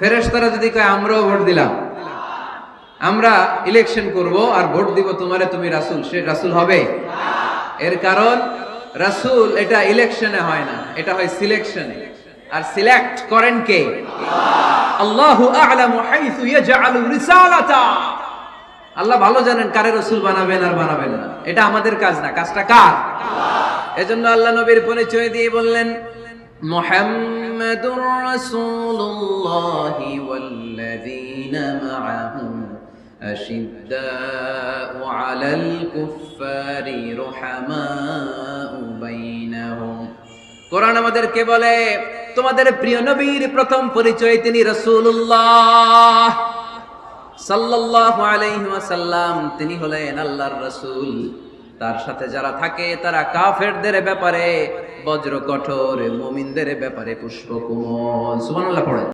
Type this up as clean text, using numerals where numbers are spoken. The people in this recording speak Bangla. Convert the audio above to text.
ফেরেশতারা যদি কয় আমরাও ভোট দিলাম, আমরা ইলেকশন করব আর ভোট দিব তোমারে, তুমি রাসূল, সে রাসূল হবে? এর কারণ রাসূল এটা ইলেকশনে হয় না, এটা হয় সিলেকশনে। আর সিলেক্ট করেন কে? আল্লাহু আ'লামু হাইসু ইয়াজআলু রিসালাতা। আল্লাহ ভালো জানেন কারে রাসূল বানাবেন আর বানাবেন না। এটা আমাদের কাজ না, কাজটা কার? এজন্য আল্লাহ নবীর পরিচয় দিয়ে বললেন, মুহাম্মাদুর রাসূলুল্লাহি ওয়াল্লাযীনা মা'আহু আশিদ্দাউ আলাল কুফফারি রুহামাউ বাইনাহুম। কোরআন আমাদেরকে বলে তোমাদের প্রিয় নবীর প্রথম পরিচয় তিনি রাসূলুল্লাহ সাল্লাল্লাহু আলাইহি ওয়াসাল্লাম। তিনি হলেন আল্লাহর রাসূল। তার সাথে যারা থাকে তারা কাফেরদের ব্যাপারে বজ্র কঠোর, মুমিনদের ব্যাপারে পুষ্পকুমল। সুবহানাল্লাহ পড়ে।